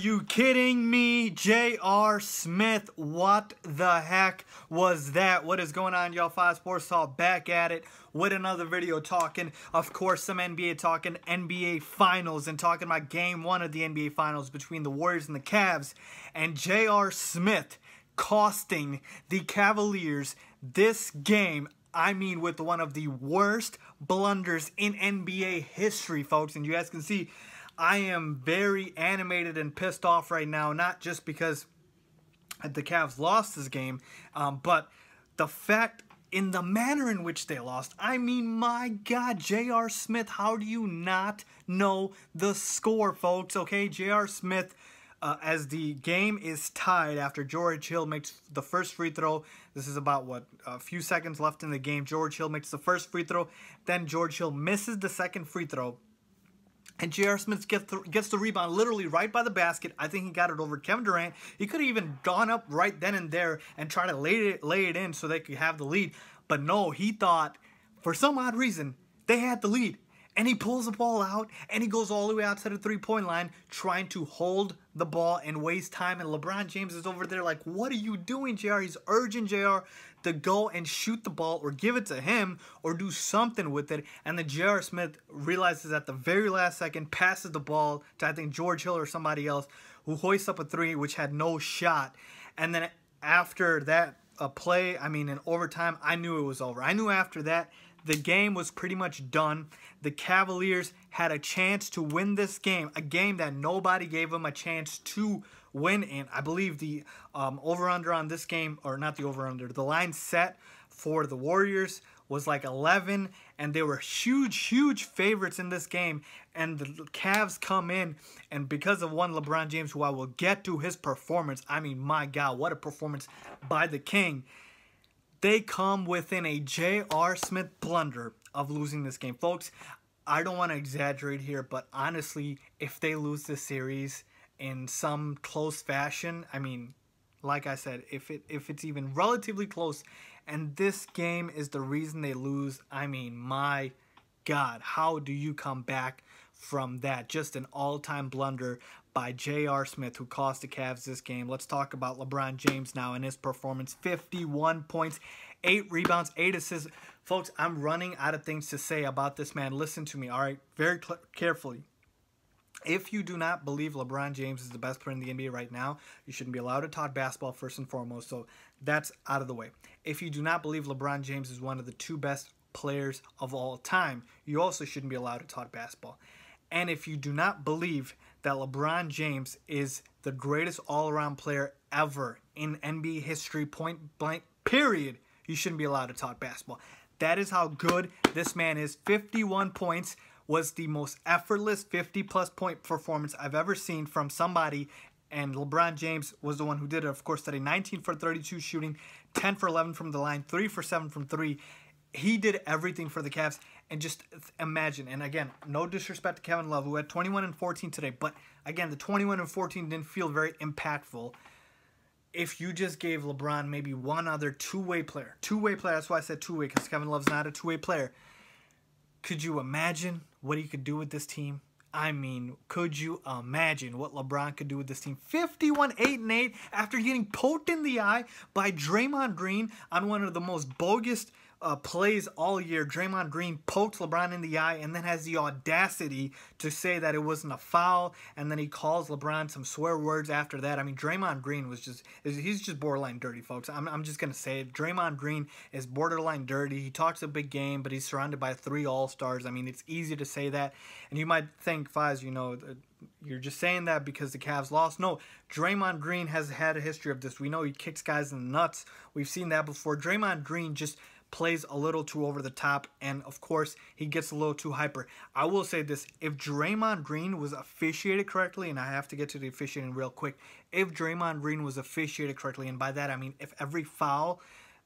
you kidding me? J.R. Smith, what the heck was that? What is going on, y'all? 5 Sports Talk back at it with another video talking, of course, some NBA talking, NBA Finals, and talking about Game 1 of the NBA Finals between the Warriors and the Cavs, and J.R. Smith costing the Cavaliers this game. I mean, with one of the worst blunders in NBA history, folks, and you guys can see I am very animated and pissed off right now, not just because the Cavs lost this game, but the fact in the manner in which they lost. I mean, my God, J.R. Smith, how do you not know the score, folks? Okay, J.R. Smith, as the game is tied after George Hill makes the first free throw. This is about, what, a few seconds left in the game. George Hill makes the first free throw. Then George Hill misses the second free throw. And J.R. Smith gets the rebound literally right by the basket. I think he got it over Kevin Durant. He could have even gone up right then and there and tried to lay it in so they could have the lead. But no, he thought, for some odd reason, they had the lead. And he pulls the ball out, and he goes all the way out to the three-point line trying to hold the ball and waste time. And LeBron James is over there like, what are you doing, JR? He's urging JR to go and shoot the ball or give it to him or do something with it. And then J.R. Smith realizes at the very last second, passes the ball to, I think, George Hill or somebody else, who hoists up a three, which had no shot. And then after that play, I mean, in overtime, I knew it was over. I knew after that, the game was pretty much done. The Cavaliers had a chance to win this game, a game that nobody gave them a chance to win in. I believe the over-under on this game, or not the over-under, the line set for the Warriors was like 11, and they were huge favorites in this game. And the Cavs come in, and because of one LeBron James, who I will get to his performance, I mean, my God, what a performance by the King. They come within a J.R. Smith blunder of losing this game. Folks, I don't want to exaggerate here, but honestly, if they lose this series in some close fashion, I mean, like I said, if it's even relatively close, and this game is the reason they lose, I mean, my God, how do you come back from that? Just an all-time blunder by J.R. Smith, who cost the Cavs this game. Let's talk about LeBron James now and his performance. 51 points, 8 rebounds, 8 assists. Folks, I'm running out of things to say about this man. Listen to me, all right? Very carefully. If you do not believe LeBron James is the best player in the NBA right now, you shouldn't be allowed to talk basketball first and foremost, so that's out of the way. If you do not believe LeBron James is one of the 2 best players of all time, you also shouldn't be allowed to talk basketball. And if you do not believe that LeBron James is the greatest all-around player ever in NBA history, point blank, period, you shouldn't be allowed to talk basketball. That is how good this man is. 51 points was the most effortless 50-plus point performance I've ever seen from somebody, and LeBron James was the one who did it, of course, today. 19 for 32 shooting, 10 for 11 from the line, 3 for 7 from 3. He did everything for the Cavs, and just imagine, and again, no disrespect to Kevin Love, who had 21 and 14 today, but again, the 21 and 14 didn't feel very impactful. If you just gave LeBron maybe one other two-way player, that's why I said two-way, because Kevin Love's not a two-way player, could you imagine what he could do with this team? I mean, could you imagine what LeBron could do with this team? 51, 8-8 after getting poked in the eye by Draymond Green on one of the most bogus plays all year. Draymond Green pokes LeBron in the eye and then has the audacity to say that it wasn't a foul, and then he calls LeBron some swear words after that. I mean, Draymond Green was he's just borderline dirty, folks. I'm just going to say it. Draymond Green is borderline dirty. He talks a big game, but he's surrounded by 3 All-Stars. I mean, it's easy to say that, and you might think, Faz, you know, you're just saying that because the Cavs lost. No, Draymond Green has had a history of this. We know he kicks guys in the nuts. We've seen that before. Draymond Green just plays a little too over the top, and of course he gets a little too hyper. I will say this, if Draymond Green was officiated correctly, and I have to get to the officiating real quick, if Draymond Green was officiated correctly, and by that I mean if every foul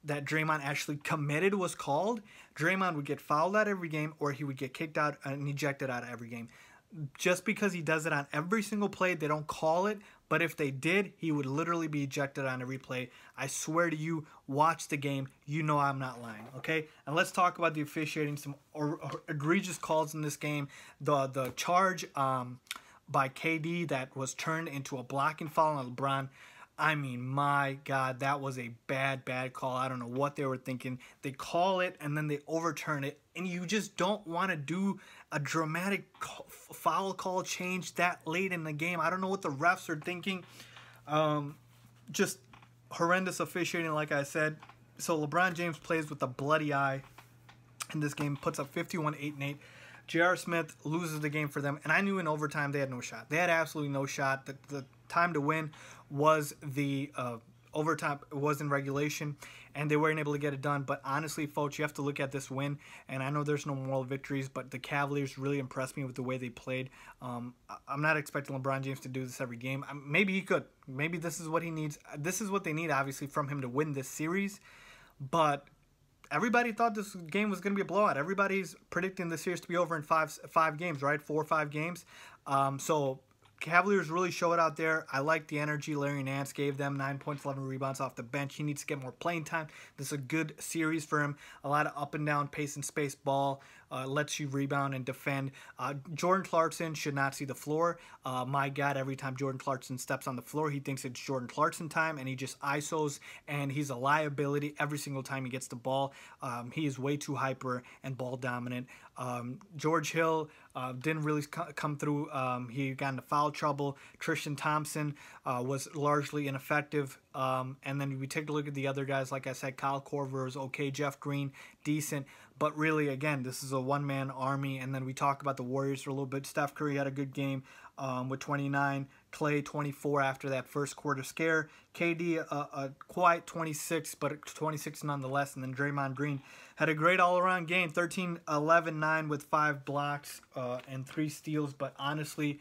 that Draymond actually committed was called, Draymond would get fouled out every game, or he would get kicked out and ejected out of every game. Just because he does it on every single play, they don't call it, but if they did, he would literally be ejected on every play. I swear to you, watch the game. You know I'm not lying, okay? And let's talk about the officiating, some egregious calls in this game. The charge by KD that was turned into a blocking foul on LeBron. I mean, my God, that was a bad call. I don't know what they were thinking. They call it and then they overturn it, and you just don't want to do a dramatic foul call change that late in the game. I don't know what the refs are thinking. Just horrendous officiating, like I said. So LeBron James plays with a bloody eye in this game, puts up 51, 8, and 8. J.R. Smith loses the game for them, and I knew in overtime they had no shot. They had absolutely no shot. The time to win was the overtime, was in regulation, and they weren't able to get it done. But honestly, folks, you have to look at this win, and I know there's no moral victories, but the Cavaliers really impressed me with the way they played. I'm not expecting LeBron James to do this every game. Maybe he could. Maybe this is what he needs. This is what they need, obviously, from him to win this series. But everybody thought this game was going to be a blowout. Everybody's predicting the series to be over in five games, right? 4 or 5 games. So Cavaliers really show it out there. I like the energy Larry Nance gave them. 9 points, 11 rebounds off the bench. He needs to get more playing time. This is a good series for him. A lot of up and down, pace and space ball. Lets you rebound and defend. Jordan Clarkson should not see the floor. My God, every time Jordan Clarkson steps on the floor, he thinks it's Jordan Clarkson time, and he just ISOs, and he's a liability every single time he gets the ball. He is way too hyper and ball dominant. George Hill didn't really come through. He got into foul trouble. Tristan Thompson was largely ineffective. And then we take a look at the other guys. Like I said, Kyle Korver was okay. Jeff Green, decent. But really, again, this is a one-man army. And then we talk about the Warriors for a little bit. Steph Curry had a good game with 29. Clay, 24 after that first quarter scare. KD, a quiet 26, but 26 nonetheless. And then Draymond Green had a great all-around game. 13, 11, 9 with 5 blocks and 3 steals. But honestly,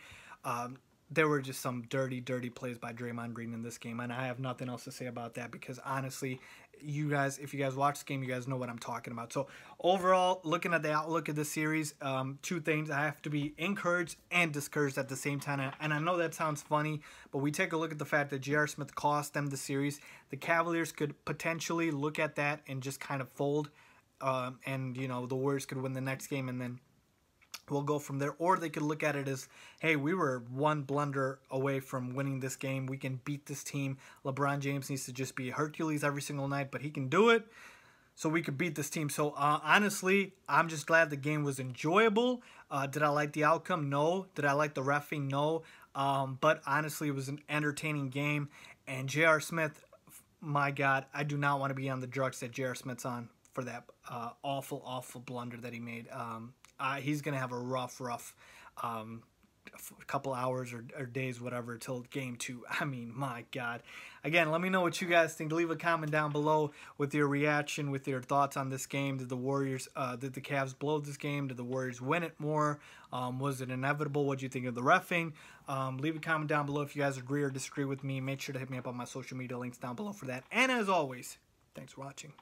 there were just some dirty plays by Draymond Green in this game, and I have nothing else to say about that because honestly, you guys, if you guys watch this game, you guys know what I'm talking about. So overall, looking at the outlook of this series, 2 things. I have to be encouraged and discouraged at the same time, and I know that sounds funny, but we take a look at the fact that J.R. Smith cost them the series. The Cavaliers could potentially look at that and just kind of fold, and you know, the Warriors could win the next game, and then we'll go from there. Or they could look at it as, hey, we were 1 blunder away from winning this game. We can beat this team. LeBron James needs to just be Hercules every single night, but he can do it. So we could beat this team. So honestly, I'm just glad the game was enjoyable. Did I like the outcome? No. Did I like the reffing? No. But honestly, it was an entertaining game. And J.R. Smith, my God, I do not want to be on the drugs that J.R. Smith's on for that awful blunder that he made. He's going to have a rough couple hours or days, whatever, till game 2. I mean, my God. Again, let me know what you guys think. Leave a comment down below with your reaction, with your thoughts on this game. Did the Cavs blow this game? Did the Warriors win it more? Was it inevitable? What do you think of the reffing? Leave a comment down below if you guys agree or disagree with me. Make sure to hit me up on my social media links down below for that. And as always, thanks for watching.